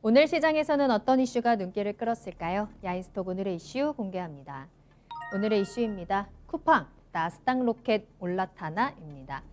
오늘 시장에서는 어떤 이슈가 눈길을 끌었을까요? 야인스톡 오늘의 이슈 공개합니다. 오늘의 이슈입니다. 쿠팡, 나스닥 로켓 올라타나입니다.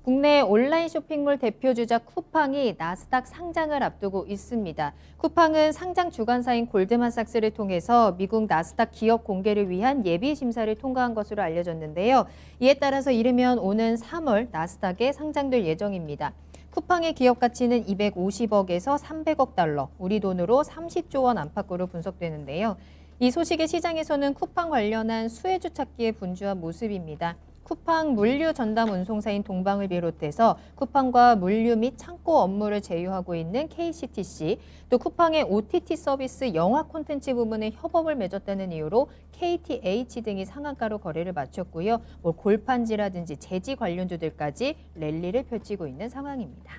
국내 온라인 쇼핑몰 대표주자 쿠팡이 나스닥 상장을 앞두고 있습니다. 쿠팡은 상장 주관사인 골드만삭스를 통해서 미국 나스닥 기업 공개를 위한 예비 심사를 통과한 것으로 알려졌는데요. 이에 따라서 이르면 오는 3월 나스닥에 상장될 예정입니다. 쿠팡의 기업 가치는 250억에서 300억 달러, 우리 돈으로 30조 원 안팎으로 분석되는데요. 이 소식에 시장에서는 쿠팡 관련한 수혜주 찾기에 분주한 모습입니다. 쿠팡 물류 전담 운송사인 동방을 비롯해서 쿠팡과 물류 및 창고 업무를 제휴하고 있는 KCTC, 또 쿠팡의 OTT 서비스 영화 콘텐츠 부문에 협업을 맺었다는 이유로 KTH 등이 상한가로 거래를 마쳤고요. 골판지라든지 제지 관련주들까지 랠리를 펼치고 있는 상황입니다.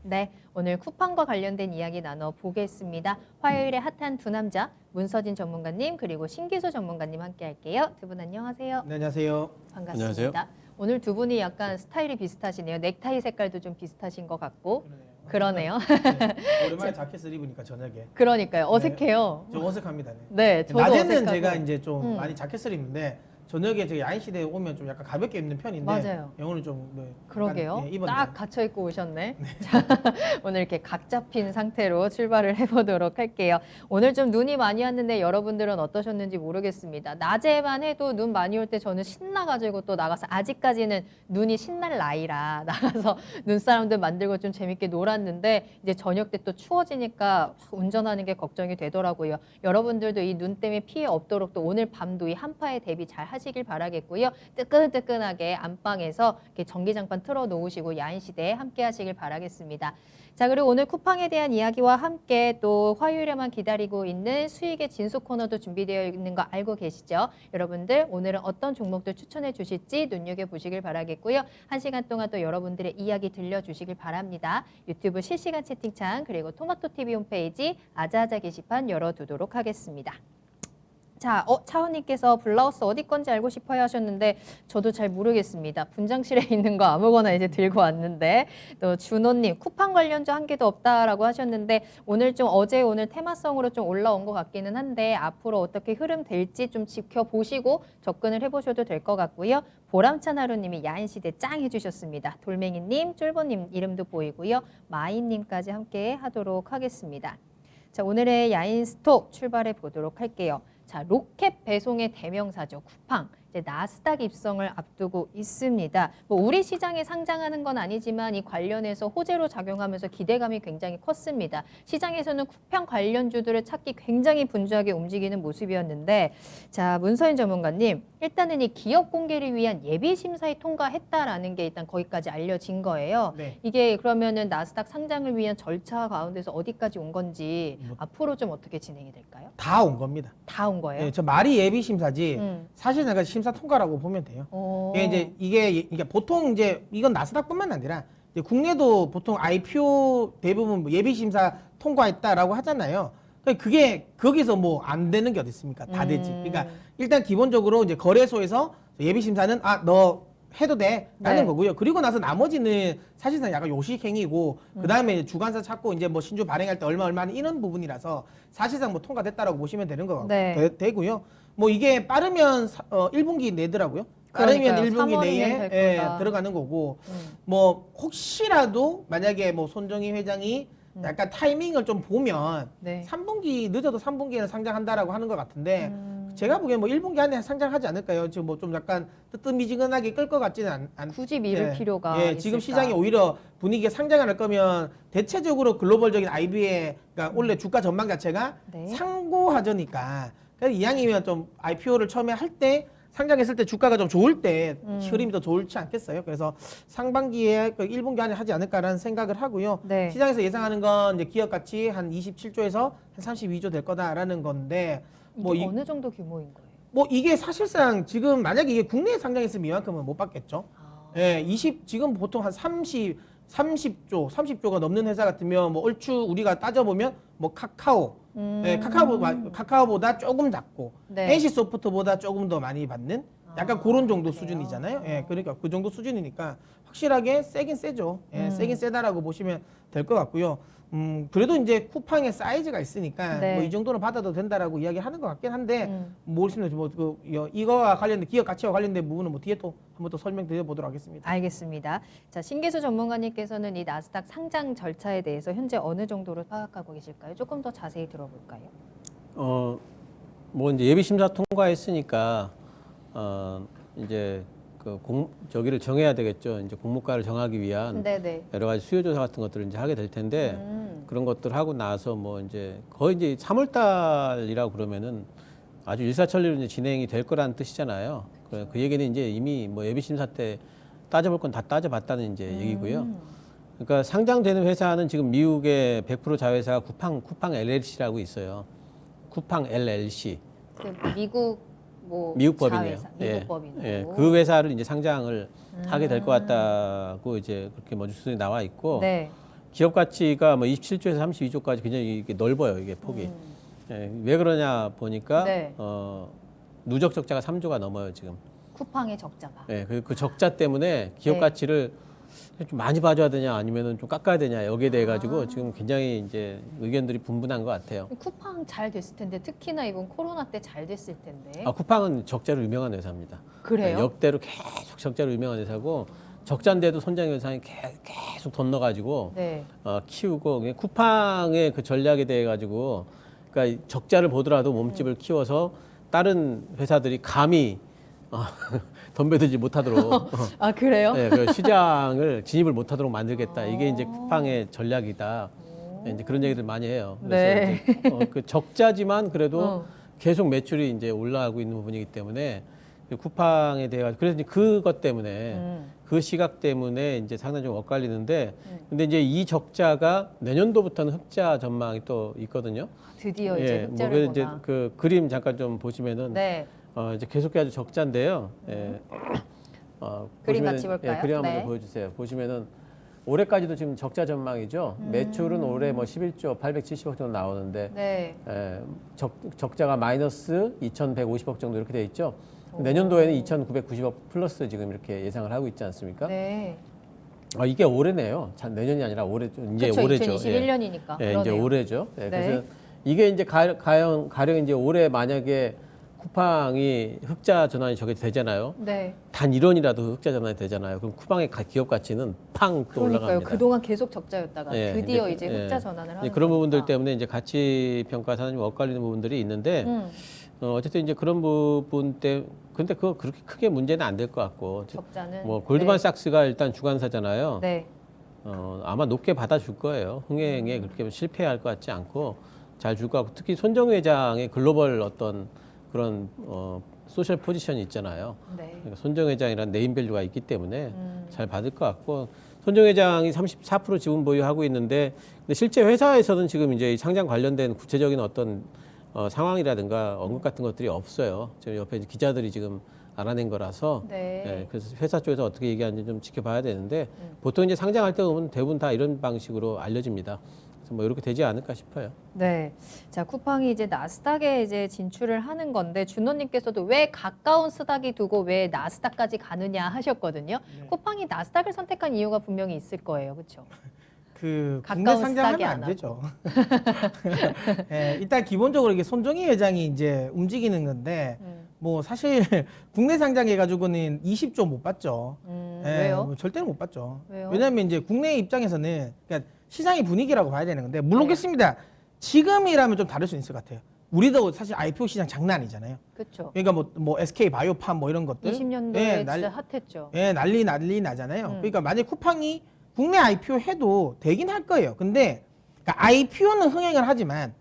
네, 오늘 쿠팡과 관련된 이야기 나눠보겠습니다. 화요일에 핫한 두 남자, 문서진 전문가님 그리고 신기수 전문가님 함께 할게요. 두 분 안녕하세요. 네, 안녕하세요. 반갑습니다. 안녕하세요. 오늘 두 분이 약간 스타일이 비슷하시네요. 넥타이 색깔도 좀 비슷하신 것 같고. 그러네요. 네, 오랜만에 자켓을 입으니까 저녁에. 그러니까요. 어색해요. 좀 어색합니다. 네. 네, 저도 낮에는 어색하고. 제가 이제 좀 많이 자켓을 입는데 저녁에 저희 야인시대에 오면 좀 약간 가볍게 입는 편인데 맞아요. 오늘 좀 네, 그러게요. 약간, 입었네요. 딱 갇혀 입고 오셨네. 자, 오늘 이렇게 각 잡힌 상태로 출발을 해보도록 할게요. 오늘 좀 눈이 많이 왔는데 여러분들은 어떠셨는지 모르겠습니다. 낮에만 해도 눈 많이 올 때 저는 신나가지고 또 나가서 아직까지는 눈이 신날 나이라 나가서 눈사람들 만들고 좀 재밌게 놀았는데 이제 저녁 때 또 추워지니까 운전하는 게 걱정이 되더라고요. 여러분들도 이 눈 때문에 피해 없도록 또 오늘 밤도 이 한파에 대비 잘 하시길 바라겠고요. 뜨끈뜨끈하게 안방에서 이렇게 전기장판 틀어 놓으시고 야인시대에 함께 하시길 바라겠습니다. 자, 그리고 오늘 쿠팡에 대한 이야기와 함께 또 화요일에만 기다리고 있는 수익의 진수 코너도 준비되어 있는 거 알고 계시죠? 여러분들 오늘은 어떤 종목들 추천해 주실지 눈여겨보시길 바라겠고요. 1시간 동안 또 여러분들의 이야기 들려주시길 바랍니다. 유튜브 실시간 채팅창 그리고 토마토TV 홈페이지 아자아자 게시판 열어두도록 하겠습니다. 자, 차원님께서 블라우스 어디 건지 알고 싶어요 하셨는데 저도 잘 모르겠습니다. 분장실에 있는 거 아무거나 이제 들고 왔는데 또 준호님 쿠팡 관련주 한 개도 없다라고 하셨는데 오늘 좀 어제 오늘 테마성으로 좀 올라온 것 같기는 한데 앞으로 어떻게 흐름 될지 좀 지켜보시고 접근을 해보셔도 될 것 같고요. 보람찬 하루님이 야인시대 짱 해주셨습니다. 돌멩이님, 쫄보님 이름도 보이고요. 마인님까지 함께 하도록 하겠습니다. 자, 오늘의 야인스톡 출발해 보도록 할게요. 자, 로켓 배송의 대명사죠. 쿠팡. 이제 나스닥 입성을 앞두고 있습니다. 뭐 우리 시장에 상장하는 건 아니지만 이 관련해서 호재로 작용하면서 기대감이 굉장히 컸습니다. 시장에서는 쿠팡 관련주들을 찾기 굉장히 분주하게 움직이는 모습이었는데 자, 문서인 전문가님 일단은 이 기업 공개를 위한 예비 심사에 통과했다라는 게 일단 거기까지 알려진 거예요. 네. 이게 그러면은 나스닥 상장을 위한 절차 가운데서 어디까지 온 건지 앞으로 좀 어떻게 진행이 될까요? 다 온 겁니다. 다 온 거예요? 네, 저 말이 예비 심사지 음. 사실 내가 심사 통과라고 보면 돼요. 이게 보통 이제 이건 나스닥뿐만 아니라 이제 국내도 보통 IPO 대부분 예비 심사 통과했다라고 하잖아요. 그게 거기서 뭐 안 되는 게 어디 있습니까? 다 되지. 그러니까 일단 기본적으로 이제 거래소에서 예비 심사는 너 해도 돼 라는 네. 거고요. 그리고 나서 나머지는 사실상 약간 요식행위고 그다음에 주관사 찾고 이제 뭐 신주 발행할 때 얼마 이런 부분이라서 사실상 뭐 통과됐다라고 보시면 되는 거 네. 되고요. 뭐 이게 빠르면 1분기 내더라고요. 빠르면 그러니까요. 1분기 3월이면 내에 될 거다. 들어가는 거고 뭐 혹시라도 만약에 뭐 손정희 회장이 약간 타이밍을 좀 보면 네. 3분기 늦어도 3분기에는 상장한다라고 하는 것 같은데 제가 보기엔 뭐 1분기 안에 상장하지 않을까요? 지금 뭐 좀 약간 뜨뜻미지근하게 끌 것 같지는 않. 굳이 미룰 필요가 지금 있을까? 시장이 오히려 분위기가 상장을 할 거면 대체적으로 글로벌적인 IB의 그러니까 원래 주가 전망 자체가 네. 상고하저니까 그래서 이왕이면 좀 IPO를 처음에 할 때 상장했을 때 주가가 좀 좋을 때 흐름이 더 좋지 않겠어요? 그래서 상반기에 그 1분기 안에 하지 않을까라는 생각을 하고요. 네. 시장에서 예상하는 건 이제 기업 가치 한 27조에서 한 32조 될 거다라는 건데 뭐 이게 어느 정도 규모인 거예요? 뭐 이게 사실상 지금 만약에 이게 국내에 상장했으면 이만큼은 못 받겠죠. 예, 지금 보통 한 30조가 넘는 회사 같으면 뭐 얼추 우리가 따져보면 뭐 카카오, 예, 카카오보다 조금 작고 네. NC소프트보다 조금 더 많이 받는 약간 그런 정도 수준이잖아요. 예, 그러니까 그 정도 수준이니까 확실하게 세긴 세죠. 예, 세긴 세다라고 보시면 될 것 같고요. 그래도 이제 쿠팡의 사이즈가 있으니까 네. 뭐 이 정도는 받아도 된다라고 이야기하는 것 같긴 한데 모르겠습니다. 이거와 관련된 기업 가치와 관련된 부분은 뭐 뒤에 또 한번 또 설명드려 보도록 하겠습니다. 알겠습니다. 자, 신기수 전문가님께서는 이 나스닥 상장 절차에 대해서 현재 어느 정도로 파악하고 계실까요? 조금 더 자세히 들어볼까요? 뭐 이제 예비 심사 통과했으니까 이제 저기를 정해야 되겠죠. 이제 공모가를 정하기 위한 네네. 여러 가지 수요 조사 같은 것들을 이제 하게 될 텐데 그런 것들 하고 나서 뭐 이제 거의 이제 3월 달이라고 그러면은 아주 일사천리로 이제 진행이 될 거라는 뜻이잖아요. 그 얘기는 이제 이미 뭐 예비 심사 때 따져볼 건 다 따져봤다는 이제 얘기고요. 그러니까 상장되는 회사는 지금 미국의 100% 자회사가 쿠팡 LLC라고 있어요. 쿠팡 LLC. 그 미국 뭐 미국 법이네요. 자회사, 미국 법인으로. 예, 그 회사를 이제 상장을 하게 될 것 같다고 이제 그렇게 뭐 뉴스에 나와 있고 네. 기업 가치가 뭐 27조에서 32조까지 굉장히 이게 넓어요, 이게 폭이. 예, 왜 그러냐 보니까 네. 누적 적자가 3조가 넘어요 지금. 쿠팡의 적자가. 예, 그 적자 때문에 기업 네. 가치를 좀 많이 봐줘야 되냐 아니면은 좀 깎아야 되냐 여기에 대해 가지고 지금 굉장히 이제 의견들이 분분한 것 같아요. 쿠팡 잘 됐을 텐데 특히나 이번 코로나 때 잘 됐을 텐데. 쿠팡은 적자로 유명한 회사입니다. 그래요? 네, 역대로 계속 적자로 유명한 회사고 적자인데도 손정 회사에 계속 돈 넣어가지고 네. 키우고 쿠팡의 그 전략에 대해 가지고 그러니까 적자를 보더라도 몸집을 키워서 다른 회사들이 감히 덤벼들지 못하도록 아 그래요? 네, 그 시장을 진입을 못하도록 만들겠다. 이게 이제 쿠팡의 전략이다. 네, 이제 그런 얘기들 많이 해요. 그래서 네. 이제 그 적자지만 그래도 계속 매출이 이제 올라가고 있는 부분이기 때문에 쿠팡에 대해 가지고 그래서 이제 그것 때문에 그 시각 때문에 이제 상당히 좀 엇갈리는데 근데 이제 이 적자가 내년도부터는 흑자 전망이 또 있거든요. 드디어 이제 뭐 흑자를 그래서 이제 보나. 그 그림 잠깐 좀 보시면은 네. 이제 계속해서 적자인데요. 예. 그림 보시면은, 같이 볼까요? 예, 그림 한번 네. 더 보여주세요. 보시면은 올해까지도 지금 적자 전망이죠. 매출은 올해 뭐 11조 870억 정도 나오는데 네. 적자가 마이너스 2,150억 정도 이렇게 돼 있죠. 내년도에는 2,990억 플러스 지금 이렇게 예상을 하고 있지 않습니까? 네. 이게 올해네요. 내년이 아니라 올해 이제 그렇죠. 올해죠. 2021년이니까. 예, 이제 올해죠. 예, 네. 그래서 이게 이제 가령 이제 올해 만약에 쿠팡이 흑자 전환이 저게 되잖아요. 네. 단 1원이라도 흑자 전환이 되잖아요. 그럼 쿠팡의 기업 가치는 팡 또 그러니까요. 올라갑니다. 그동안 계속 적자였다가 예, 드디어 이제 흑자 예, 전환을 이제 하는 그런 부분들 거니까. 때문에 이제 가치 평가 사람이 엇갈리는 부분들이 있는데 어쨌든 이제 그런 부분 때문에 근데 그거 그렇게 크게 문제는 안 될 것 같고 적자는 뭐 골드만삭스가 일단 주관사잖아요. 네. 아마 높게 받아줄 거예요. 흥행에 그렇게 실패할 것 같지 않고 잘 줄 것 같고 특히 손정 회장의 글로벌 어떤 그런 소셜 포지션이 있잖아요. 네. 그러니까 손정 회장이라는 네임밸류가 있기 때문에 잘 받을 것 같고 손정 회장이 34% 지분 보유하고 있는데 근데 실제 회사에서는 지금 이제 이 상장 관련된 구체적인 어떤 상황이라든가 언급 같은 것들이 없어요. 지금 옆에 기자들이 지금 알아낸 거라서 네. 예, 그래서 회사 쪽에서 어떻게 얘기하는지 좀 지켜봐야 되는데 보통 이제 상장할 때 보면 대부분 다 이런 방식으로 알려집니다. 그래서 뭐 이렇게 되지 않을까 싶어요. 네. 자, 쿠팡이 이제 나스닥에 이제 진출을 하는 건데 준호님께서도 왜 가까운 스닥이 두고 왜 나스닥까지 가느냐 하셨거든요. 네. 쿠팡이 나스닥을 선택한 이유가 분명히 있을 거예요, 그렇죠? 그 국내 가까운 상장하면 스닥이 안 안 되죠. 예, 일단 기본적으로 이게 손정희 회장이 이제 움직이는 건데 뭐 사실 국내 상장해 가지고는 20조 못 받죠. 왜요? 뭐 절대로 못 받죠. 왜요? 왜냐하면 이제 국내 입장에서는 그러니까 시장의 분위기라고 봐야 되는 건데 물론 네. 그렇습니다. 지금이라면 좀 다를 수 있을 것 같아요. 우리도 사실 IPO 시장 장난 아니잖아요. 그렇죠. 그러니까 뭐 SK 바이오팜 뭐 이런 것들 20년도에 예, 진짜 핫했죠. 예, 난리 나잖아요. 그러니까 만약 쿠팡이 국내 IPO 해도 되긴 할 거예요. 근데 그러니까 IPO는 흥행을 하지만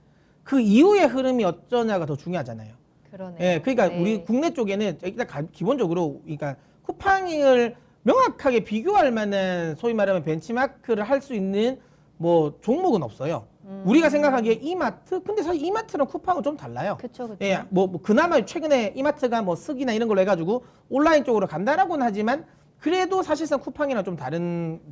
그 이후의 흐름이 어쩌냐가 더 중요하잖아요. 그러네요. 예, 그러니까 네. 우리 국내 쪽에는 일단 기본적으로 그러니까 쿠팡을 명확하게 비교할 만한 소위 말하면 벤치마크를 할 수 있는 뭐 종목은 없어요. 우리가 생각하기에 이마트, 근데 사실 이마트랑 쿠팡은 좀 달라요. 그쵸, 그쵸. 예, 뭐 그나마 최근에 이마트가 뭐 쓱이나 이런 걸로 해가지고 온라인 쪽으로 간다라고는 하지만 그래도 사실상 쿠팡이랑 좀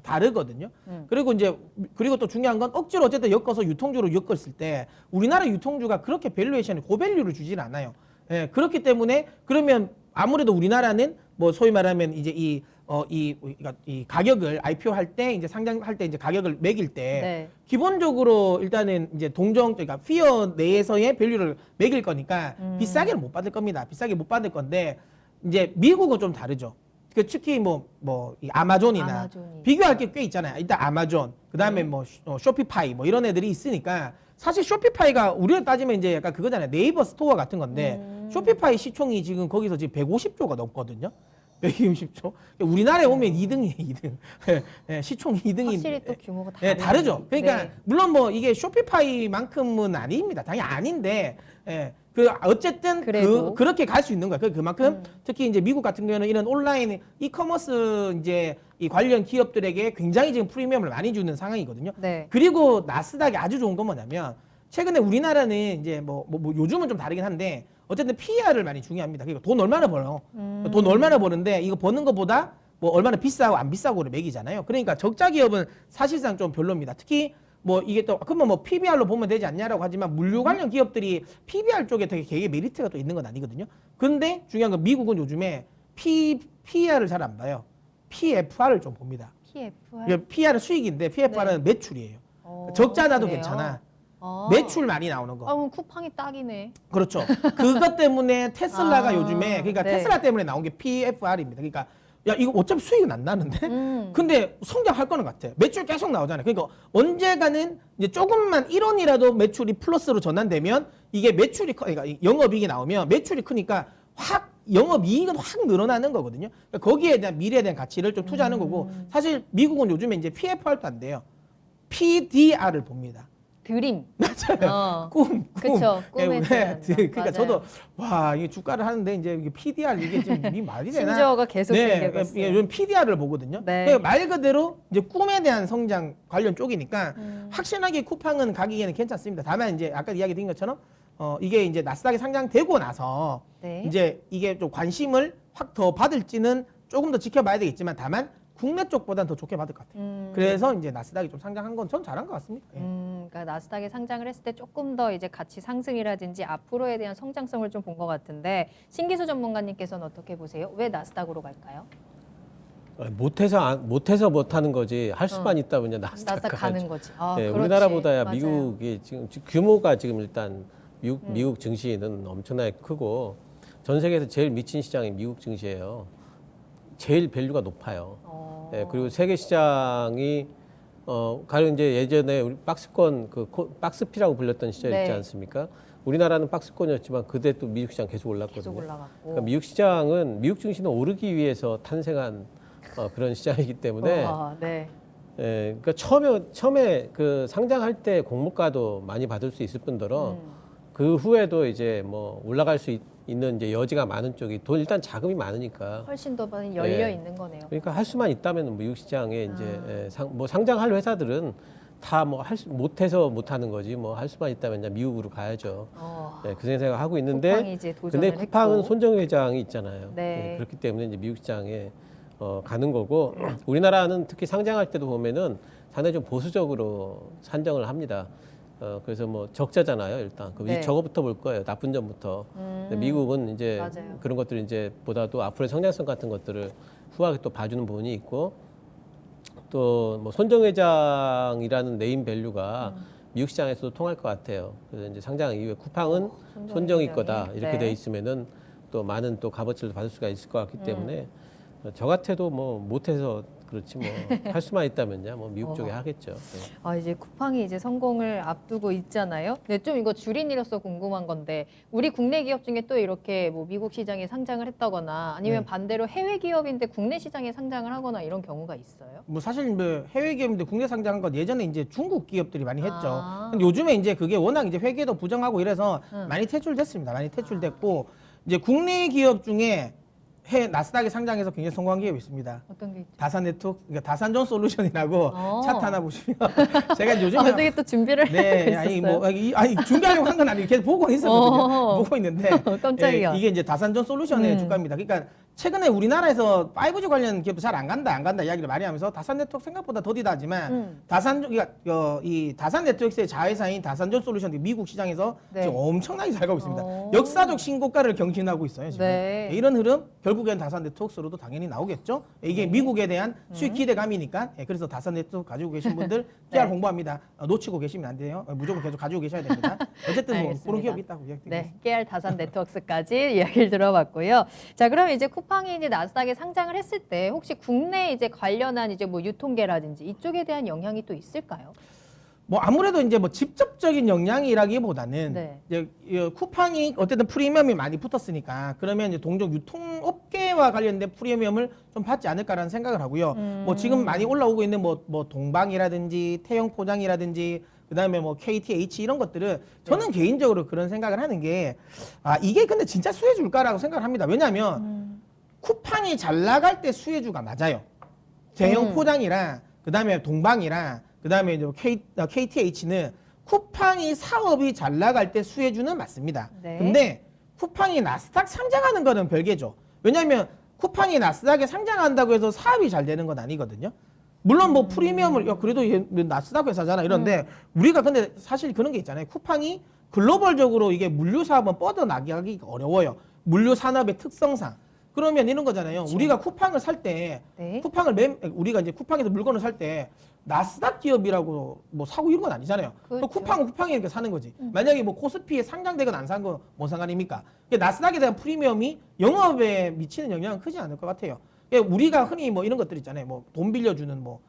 다르거든요. 그리고 또 중요한 건 억지로 어쨌든 엮어서 유통주로 엮었을 때 우리나라 유통주가 그렇게 밸류에이션이 고밸류를 주질 않아요. 예, 그렇기 때문에 그러면 아무래도 우리나라는 뭐 소위 말하면 이제 이 그러니까 이 가격을 IPO 할 때 이제 상장할 때 이제 가격을 매길 때 네. 기본적으로 일단은 이제 그러니까 피어 내에서의 밸류를 매길 거니까 비싸게는 못 받을 겁니다. 비싸게 못 받을 건데 이제 미국은 좀 다르죠. 그 특히 이 아마존이나 아마존이 비교할 게 꽤 있잖아요. 일단 아마존, 그다음에 뭐 쇼피파이 뭐 이런 애들이 있으니까 사실 쇼피파이가 우리로 따지면 이제 약간 그거잖아요. 네이버 스토어 같은 건데 쇼피파이 시총이 지금 거기서 지금 150조가 넘거든요. 160조. 우리나라에 오면 2등이에요, 2등. 시총 2등이. 확실히 또 규모가 네, 다르죠. 그러니까 네. 물론 뭐 이게 쇼피파이만큼은 아닙니다. 당연히 아닌데, 어쨌든 그래도. 그렇게 갈 수 있는 거예요. 그만큼 특히 이제 미국 같은 경우는 이런 온라인 이커머스 이제 이 관련 기업들에게 굉장히 지금 프리미엄을 많이 주는 상황이거든요. 네. 그리고 나스닥이 아주 좋은 건 뭐냐면 최근에 우리나라는 이제 뭐 요즘은 좀 다르긴 한데 어쨌든 PER을 많이 중요합니다. 그러니까 돈 얼마나 벌어. 돈 얼마나 버는데 이거 버는 것보다 뭐 얼마나 비싸고 안 비싸고를 매기잖아요. 그러니까 적자 기업은 사실상 좀 별로입니다. 특히 뭐 이게 또 그러면 뭐 PBR로 보면 되지 않냐라고 하지만 물류 관련 기업들이 PBR 쪽에 되게 메리트가 또 있는 건 아니거든요. 근데 중요한 건 미국은 요즘에 PER을 잘 안 봐요. PFR을 좀 봅니다. PFR. PR은 수익인데 PFR은 매출이에요. 적자 나도 괜찮아. 매출 많이 나오는 거. 그럼 쿠팡이 딱이네. 그렇죠. 그것 때문에 테슬라가 요즘에 그러니까 네. 테슬라 때문에 나온 게 PFR입니다. 그러니까 야 이거 어차피 수익은 안 나는데 근데 성장할 거는 같아. 매출 계속 나오잖아요. 그러니까 언젠가는 이제 조금만 1원이라도 매출이 플러스로 전환되면 이게 매출이 그러니까 영업이익이 나오면 매출이 크니까 확 영업이익은 확 늘어나는 거거든요. 그러니까 거기에 대한 미래에 대한 가치를 좀 투자하는 거고 사실 미국은 요즘에 이제 PFR도 안 돼요. PDR을 봅니다. 드림. 맞아요. 꿈. 그쵸. 꿈에 대한. 그러니까 맞아요. 저도 와, 이게 주가를 하는데 이제 이게 PDR 이게 지금 이 말이 되나? 심지어가 계속 네, 생기고 있어요. 요즘 PDR을 보거든요. 네. 그러니까 말 그대로 이제 꿈에 대한 성장 관련 쪽이니까 확실하게 쿠팡은 가기에는 괜찮습니다. 다만 이제 아까 이야기 드린 것처럼 이게 이제 나스닥에 상장되고 나서 네. 이제 이게 좀 관심을 확 더 받을지는 조금 더 지켜봐야 되겠지만 다만 국내 쪽보다는 더 좋게 받을 것 같아요. 그래서 이제 나스닥이 좀 상장한 건 전 잘한 것 같습니다. 예. 그러니까 나스닥에 상장을 했을 때 조금 더 이제 가치 상승이라든지 앞으로에 대한 성장성을 좀 본 것 같은데 신기수 전문가님께서는 어떻게 보세요? 왜 나스닥으로 갈까요? 못해서 못하는 거지 할 수만 있다면 이제 나스닥 가는 거지. 아, 네, 그렇지. 우리나라보다야 맞아요. 미국이 지금 규모가 지금 일단 미국 증시는 엄청나게 크고 전 세계에서 제일 미친 시장이 미국 증시예요. 제일 밸류가 높아요. 네, 그리고 세계 시장이 가령 이제 예전에 우리 박스권 박스피라고 불렸던 시절 네. 있지 않습니까? 우리나라는 박스권이었지만 그때 또 미국 시장 계속 올랐거든요. 계속 올라갔고. 그러니까 미국 시장은 미국 증시는 오르기 위해서 탄생한 그런 시장이기 때문에 네. 예, 그러니까 처음에 그 상장할 때 공모가도 많이 받을 수 있을 뿐더러 그 후에도 이제 뭐 올라갈 수 있는 이제 여지가 많은 쪽이 일단 자금이 많으니까 훨씬 더 많이 열려 네. 있는 거네요. 그러니까 할 수만 있다면 미국 시장에 이제 상장할 회사들은 다 뭐 못해서 못하는 거지 뭐 할 수만 있다면 이제 미국으로 가야죠. 네, 그 생각을 하고 있는데 쿠팡이 이제 도전을 근데 쿠팡은 했고. 손정 회장이 있잖아요. 네. 그렇기 때문에 이제 미국 시장에 가는 거고 우리나라는 특히 상장할 때도 보면은 상당히 좀 보수적으로 산정을 합니다. 그래서 뭐 적자잖아요, 일단. 네. 저거부터 볼 거예요, 나쁜 점부터. 근데 미국은 이제 맞아요. 그런 것들 이제 보다도 앞으로의 성장성 같은 것들을 후하게 또 봐주는 부분이 있고 또 뭐 손정 회장이라는 네임 밸류가 미국 시장에서도 통할 것 같아요. 그래서 이제 상장 이후에 쿠팡은 손정이 회장이. 거다 이렇게 네. 돼 있으면은 또 많은 또 값어치를 받을 수가 있을 것 같기 때문에 저 같아도 뭐 못해서 그렇지 뭐 할 수만 있다면요 뭐 미국 쪽에 하겠죠. 네. 이제 쿠팡이 이제 성공을 앞두고 있잖아요. 근데 좀 이거 줄인이로서 궁금한 건데 우리 국내 기업 중에 또 이렇게 뭐 미국 시장에 상장을 했다거나 아니면 네. 반대로 해외 기업인데 국내 시장에 상장을 하거나 이런 경우가 있어요? 뭐 사실 뭐 해외 기업인데 국내 상장한 건 예전에 이제 중국 기업들이 많이 했죠. 아. 근데 요즘에 이제 그게 워낙 이제 회계도 부정하고 이래서 많이 퇴출됐습니다. 많이 퇴출됐고 이제 국내 기업 중에 나스닥에 상장해서 굉장히 성공한 기업이 있습니다. 어떤 게 있죠? 다산 네트워크, 그러니까 다산존 솔루션이라고 차트 하나 보시면 제가 요즘에 어떻게 또 준비를 네, 하고 아니 있었어요? 뭐 아니 준비하려고 한 건 아니고 계속 보고 있었거든요. 어허허. 보고 있는데 깜짝이야. 이게 이제 다산존 솔루션의 주가입니다. 그러니까 최근에 우리나라에서 5G 관련 기업도 잘 안 간다 이야기를 많이 하면서 다산 네트워크 생각보다 더디다 하지만 이 다산 네트워크의 자회사인 다산전 솔루션이 미국 시장에서 네. 지금 엄청나게 잘 가고 있습니다. 역사적 신고가를 경신하고 있어요. 지금. 네. 이런 흐름 결국엔 다산 네트워크로도 당연히 나오겠죠. 이게 미국에 대한 수익 기대감이니까 그래서 다산 네트워크 가지고 계신 분들 깨알 홍보합니다. 놓치고 계시면 안 돼요. 무조건 계속 가지고 계셔야 됩니다. 어쨌든 뭐 알겠습니다. 그런 기업이 있다고 이야기드립니다. 네, 깨알 다산 네트워크스까지 이야기를 들어봤고요. 자, 그럼 이제 쿠팡이 이제 나스닥에 상장을 했을 때 혹시 국내 이제 관련한 이제 뭐 유통계라든지 이쪽에 대한 영향이 또 있을까요? 뭐 아무래도 이제 뭐 직접적인 영향이라기보다는 네. 이제 이 쿠팡이 어쨌든 프리미엄이 많이 붙었으니까 그러면 이제 동종 유통업계와 관련된 프리미엄을 좀 받지 않을까라는 생각을 하고요. 뭐 지금 많이 올라오고 있는 뭐 동방이라든지 태형 포장이라든지 그다음에 뭐 KTH 이런 것들은 저는 개인적으로 그런 생각을 하는 게 이게 근데 진짜 수혜주일까라고 생각을 합니다. 왜냐하면 쿠팡이 잘 나갈 때 수혜주가 맞아요. 대형 포장이랑 그다음에 동방이랑 그다음에 이제 KTH는 쿠팡이 사업이 잘 나갈 때 수혜주는 맞습니다. 네. 근데 쿠팡이 나스닥 상장하는 거는 별개죠. 왜냐하면 쿠팡이 나스닥에 상장한다고 해서 사업이 잘 되는 건 아니거든요. 물론 뭐 프리미엄을 그래도 얘 나스닥 회사잖아 이런데 우리가 근데 사실 그런 게 있잖아요. 쿠팡이 글로벌적으로 이게 물류 사업은 뻗어나가기가 어려워요. 물류 산업의 특성상. 그러면 이런 거잖아요. 우리가 쿠팡을 살 때 네. 우리가 이제 쿠팡에서 물건을 살 때 나스닥 기업이라고 뭐 사고 이런 건 아니잖아요. 그렇죠. 쿠팡은 쿠팡이 이렇게 사는 거지. 만약에 뭐 코스피에 상장되거나 안 산 건 뭔 상관입니까? 나스닥에 대한 프리미엄이 영업에 미치는 영향은 크지 않을 것 같아요. 우리가 흔히 뭐 이런 것들 있잖아요. 뭐 돈 빌려주는 뭐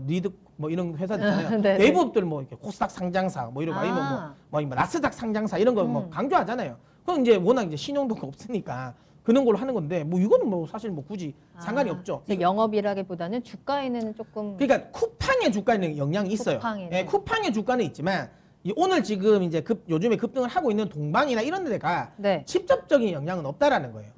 리드 뭐 이런 회사들 있잖아요. 네네. 대부업들 뭐 이렇게 코스닥 상장사 뭐 이런 거 아니면 뭐 나스닥 상장사 이런 거 뭐 강조하잖아요. 그건 이제 워낙 이제 신용도가 없으니까 그런 걸로 하는 건데 뭐 이거는 뭐 사실 뭐 굳이 상관이 없죠. 그래서 영업이라기보다는 주가에는 조금 그러니까 쿠팡의 주가에는 영향이 있어요. 쿠팡에는. 쿠팡의 주가는 있지만 오늘 지금 이제 요즘에 급등을 하고 있는 동방이나 이런 데가 네. 직접적인 영향은 없다라는 거예요.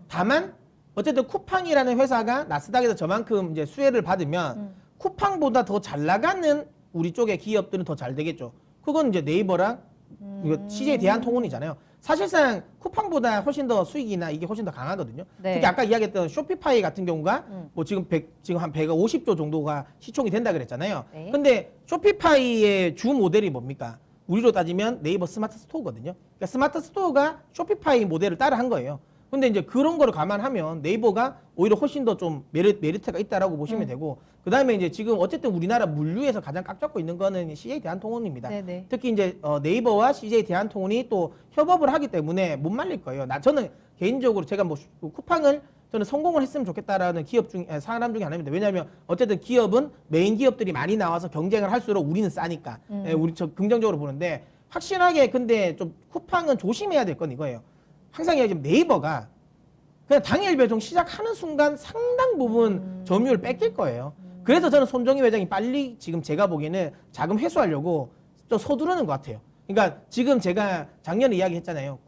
다만 어쨌든 쿠팡이라는 회사가 나스닥에서 저만큼 이제 수혜를 받으면 쿠팡보다 더 잘 나가는 우리 쪽의 기업들은 더 잘 되겠죠. 그건 이제 네이버랑 이거 CJ 대한통운이잖아요. 사실상 쿠팡보다 훨씬 더 수익이나 이게 훨씬 더 강하거든요. 네. 특히 아까 이야기했던 쇼피파이 같은 경우가 뭐 지금 한 150조 정도가 시총이 된다 그랬잖아요. 네. 근데 쇼피파이의 주 모델이 뭡니까? 우리로 따지면 네이버 스마트 스토어거든요. 그러니까 스마트 스토어가 쇼피파이 모델을 따라한 거예요. 근데 이제 그런 거를 감안하면 네이버가 오히려 훨씬 더 좀 메리트가 있다라고 보시면 되고, 그 다음에 이제 지금 어쨌든 우리나라 물류에서 가장 꽉 잡고 있는 거는 CJ 대한통운입니다. 네네. 특히 이제 네이버와 CJ 대한통운이 또 협업을 하기 때문에 못 말릴 거예요. 저는 개인적으로 제가 뭐 쿠팡을 저는 성공을 했으면 좋겠다라는 사람 중에 하나입니다. 왜냐하면 어쨌든 기업은 메인 기업들이 많이 나와서 경쟁을 할수록 우리는 싸니까. 우리 저 긍정적으로 보는데 확실하게 근데 좀 쿠팡은 조심해야 될 건 이거예요. 항상 얘기하지만 네이버가 그냥 당일 배송 시작하는 순간 상당 부분 점유율 뺏길 거예요. 그래서 저는 손정희 회장이 빨리 지금 제가 보기에는 자금 회수하려고 좀 서두르는 것 같아요. 그러니까 지금 제가 작년에 이야기했잖아요.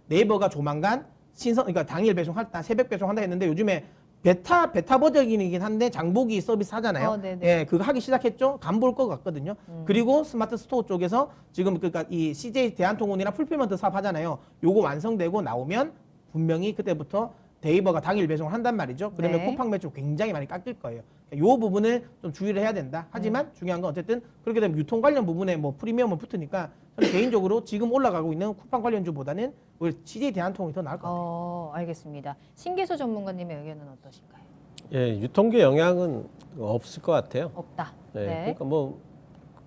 네이버가 조만간 그러니까 당일 배송한다, 새벽 배송한다 했는데 요즘에 베타 버전이긴 한데 장보기 서비스 하잖아요. 네네. 그거 하기 시작했죠. 간 볼 것 같거든요. 그리고 스마트 스토어 쪽에서 지금 그러니까 이 CJ 대한통운이랑 풀필먼트 사업 하잖아요. 요거 완성되고 나오면 분명히 그때부터 네이버가 당일 배송을 한단 말이죠. 그러면 네. 쿠팡 매출 굉장히 많이 깎일 거예요. 요 부분을 좀 주의를 해야 된다. 하지만 중요한 건 어쨌든 그렇게 되면 유통 관련 부분에 뭐 프리미엄은 붙으니까 저는 개인적으로 지금 올라가고 있는 쿠팡 관련주보다는 우리 CJ 대한통운이 더 나을 것 같아요. 알겠습니다. 신기수 전문가님의 의견은 어떠신가요? 예, 유통계 영향은 없을 것 같아요. 없다. 네, 네. 그러니까 뭐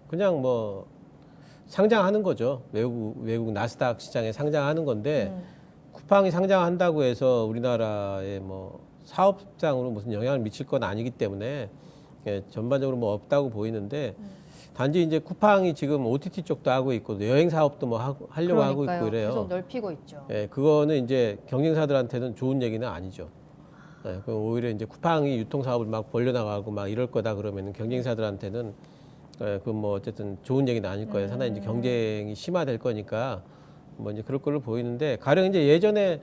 그냥 뭐 상장하는 거죠. 외국 나스닥 시장에 상장하는 건데 쿠팡이 상장한다고 해서 우리나라의 뭐 사업장으로 무슨 영향을 미칠 건 아니기 때문에 예, 전반적으로 뭐 없다고 보이는데 단지 이제 쿠팡이 지금 OTT 쪽도 하고 있고 여행 사업도 뭐 하려고 하고 있고 이래요. 계속 넓히고 있죠. 예, 그거는 이제 경쟁사들한테는 좋은 얘기는 아니죠. 예, 그럼 오히려 이제 쿠팡이 유통 사업을 막 벌려나가고 막 이럴 거다 그러면은 경쟁사들한테는 그 뭐 어쨌든 좋은 얘기는 아닐 거예요. 상당히 이제 경쟁이 심화될 거니까 뭐 이제 그럴 걸로 보이는데 가령 이제 예전에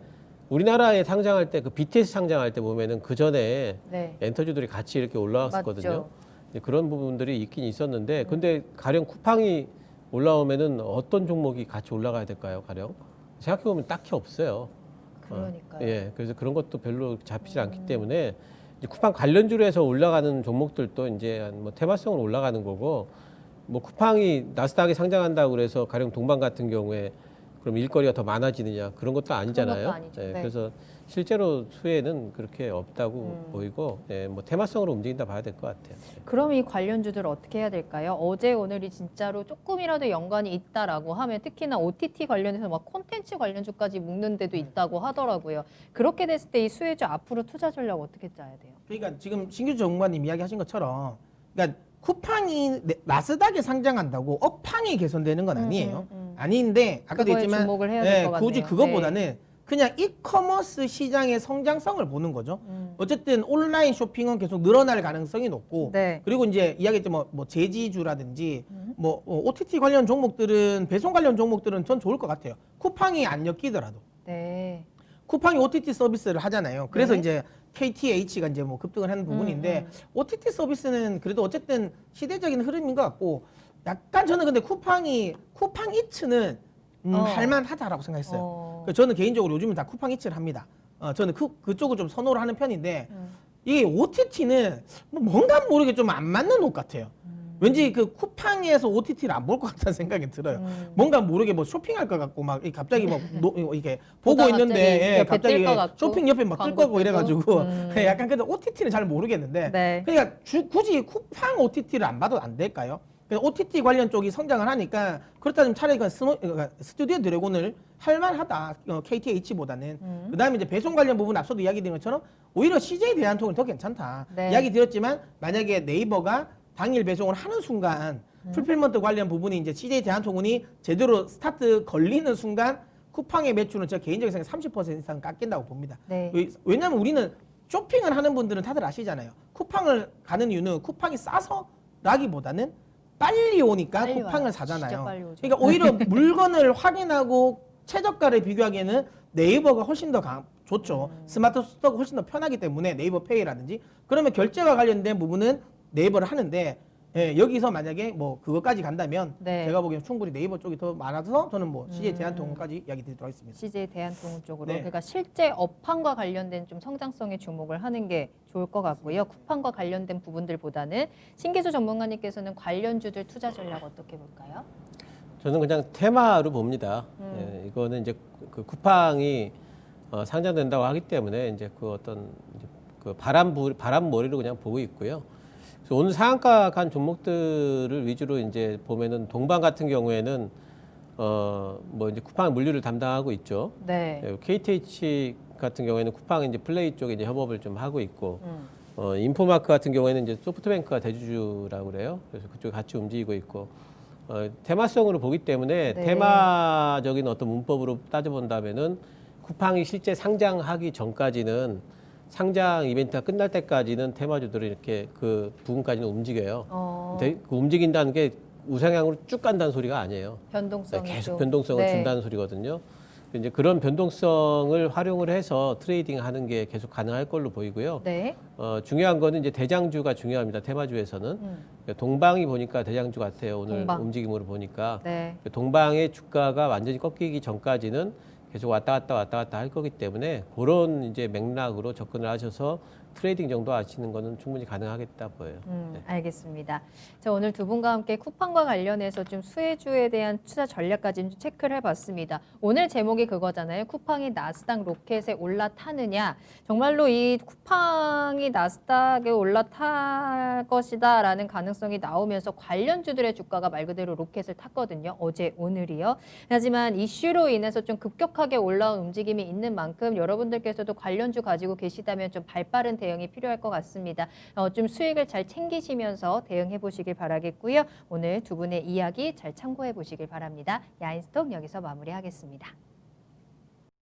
우리나라에 상장할 때 그 BTS 상장할 때 보면은 그 전에 네. 엔터주들이 같이 이렇게 올라왔었거든요. 맞죠. 이제 그런 부분들이 있긴 있었는데 근데 가령 쿠팡이 올라오면은 어떤 종목이 같이 올라가야 될까요? 가령 생각해 보면 딱히 없어요. 그러니까요. 예, 그래서 그런 것도 별로 잡히지 않기 때문에 이제 쿠팡 관련주로 해서 올라가는 종목들도 이제 뭐 테마성으로 올라가는 거고, 뭐 쿠팡이 나스닥에 상장한다고 그래서 가령 동방 같은 경우에 그럼 일거리가 더 많아지느냐 그런 것도 아니잖아요. 아니죠. 예, 네. 그래서 실제로 수혜는 그렇게 없다고 보이고, 예, 뭐 테마성으로 움직인다 봐야 될 것 같아요. 그럼 이 관련주들 어떻게 해야 될까요? 어제 오늘이 진짜로 조금이라도 연관이 있다라고 하면 특히나 OTT 관련해서 막 콘텐츠 관련주까지 묶는 데도 있다고 하더라고요. 그렇게 됐을 때 이 수혜주 앞으로 투자 전략 어떻게 짜야 돼요? 그러니까 지금 신규 전문가님 이야기하신 것처럼, 그러니까 쿠팡이 나스닥에 상장한다고 업황이 개선되는 건 아니에요. 아닌데 아까도 그거에 했지만 주목을 해야 될 것 같네요. 굳이 그것보다는 그냥 이커머스 시장의 성장성을 보는 거죠. 어쨌든 온라인 쇼핑은 계속 늘어날 가능성이 높고, 네. 그리고 이제 이야기했죠, 뭐 제지주라든지 뭐 OTT 관련 종목들은, 배송 관련 종목들은 전 좋을 것 같아요. 쿠팡이 안 엮이더라도. 네. 쿠팡이 OTT 서비스를 하잖아요. 그래서 네. 이제 KTH가 이제 뭐 급등을 하는 부분인데, OTT 서비스는 그래도 어쨌든 시대적인 흐름인 것 같고, 약간 저는 근데 쿠팡 이츠는 할만하다라고 생각했어요. 그래서 저는 개인적으로 요즘은 다 쿠팡 이츠를 합니다. 저는 그쪽을 좀 선호를 하는 편인데, 이 OTT는 뭔가 모르게 좀 안 맞는 옷 같아요. 왠지 그 쿠팡에서 OTT를 안 볼 것 같다는 생각이 들어요. 뭔가 모르게 뭐 쇼핑할 것 같고, 막 갑자기 뭐 이렇게 보고 보다가 있는데 갑자기 옆에 뜰 갑자기 것 같고, 쇼핑 옆에 막 뜰 광고 거고 이래가지고 뜨고. 약간 근데 OTT는 잘 모르겠는데, 네. 그러니까 굳이 쿠팡 OTT를 안 봐도 안 될까요? OTT 관련 쪽이 성장을 하니까, 그렇다면 차라리 스튜디오 드래곤을 할만하다, KTH보다는. 그다음에 이제 배송 관련 부분 앞서도 이야기 드린 것처럼 오히려 CJ 대한통운이 더 괜찮다. 네. 이야기 드렸지만 만약에 네이버가 당일 배송을 하는 순간 풀필먼트 관련 부분이 이제 CJ 대한통운이 제대로 스타트 걸리는 순간 쿠팡의 매출은 저 개인적인 생각에 30% 이상 깎인다고 봅니다. 네. 왜냐하면 우리는 쇼핑을 하는 분들은 다들 아시잖아요. 쿠팡을 가는 이유는 쿠팡이 싸서라기보다는 빨리 오니까 빨리 쿠팡을 와요. 사잖아요. 진짜 빨리 오죠. 그러니까 오히려 물건을 확인하고 최저가를 비교하기에는 네이버가 훨씬 더 좋죠. 스마트 스토어가 훨씬 더 편하기 때문에 네이버 페이라든지. 그러면 결제와 관련된 부분은 네이버를 하는데, 예, 여기서 만약에 뭐 그것까지 간다면 네. 제가 보기엔 충분히 네이버 쪽이 더 많아서 저는 뭐 CJ 대한통운까지 이야기 드리도록 하겠습니다. CJ 대한통운 쪽으로. 네. 그러니까 실제 업황과 관련된 좀 성장성에 주목을 하는 게 좋을 것 같고요. 쿠팡과 관련된 부분들보다는 신기수 전문가님께서는 관련주들 투자 전략 어떻게 볼까요? 저는 그냥 테마로 봅니다. 예, 이거는 이제 그 쿠팡이 상장된다고 하기 때문에 이제 그 어떤 이제 그 바람머리로 그냥 보고 있고요. 그래서 오늘 상한가 간 종목들을 위주로 이제 보면은 동방 같은 경우에는 뭐 이제 쿠팡 물류를 담당하고 있죠. 네. KTH 같은 경우에는 쿠팡 이제 플레이 쪽에 이제 협업을 좀 하고 있고, 인포마크 같은 경우에는 이제 소프트뱅크가 대주주라고 그래요. 그래서 그쪽에 같이 움직이고 있고, 테마성으로 보기 때문에 네. 테마적인 어떤 문법으로 따져본다면은 쿠팡이 실제 상장하기 전까지는, 상장 이벤트가 끝날 때까지는 테마주들이 이렇게 그 부분까지는 움직여요. 그 움직인다는 게 우상향으로 쭉 간다는 소리가 아니에요. 변동성이 계속 좀. 변동성을 네. 준다는 소리거든요. 이제 그런 변동성을 활용을 해서 트레이딩하는 게 계속 가능할 걸로 보이고요. 네. 중요한 거는 이제 대장주가 중요합니다. 테마주에서는. 동방이 보니까 대장주 같아요. 오늘 동방. 움직임으로 보니까. 네. 동방의 주가가 완전히 꺾이기 전까지는 계속 왔다 갔다 할 거기 때문에 그런 이제 맥락으로 접근을 하셔서 트레이딩 정도 하시는 거는 충분히 가능하겠다 보여요. 네. 알겠습니다. 자, 오늘 두 분과 함께 쿠팡과 관련해서 좀 수혜주에 대한 투자 전략까지 좀 체크를 해봤습니다. 오늘 제목이 그거잖아요. 쿠팡이 나스닥 로켓에 올라타느냐. 정말로 이 쿠팡이 나스닥에 올라탈 것이다라는 가능성이 나오면서 관련주들의 주가가 말 그대로 로켓을 탔거든요. 어제, 오늘이요. 하지만 이슈로 인해서 좀 급격하게 올라온 움직임이 있는 만큼 여러분들께서도 관련주 가지고 계시다면 좀 발빠른 대응이 필요할 것 같습니다. 좀 수익을 잘 챙기시면서 대응해 보시길 바라겠고요. 오늘 두 분의 이야기 잘 참고해 보시길 바랍니다. 야인스톡 여기서 마무리하겠습니다.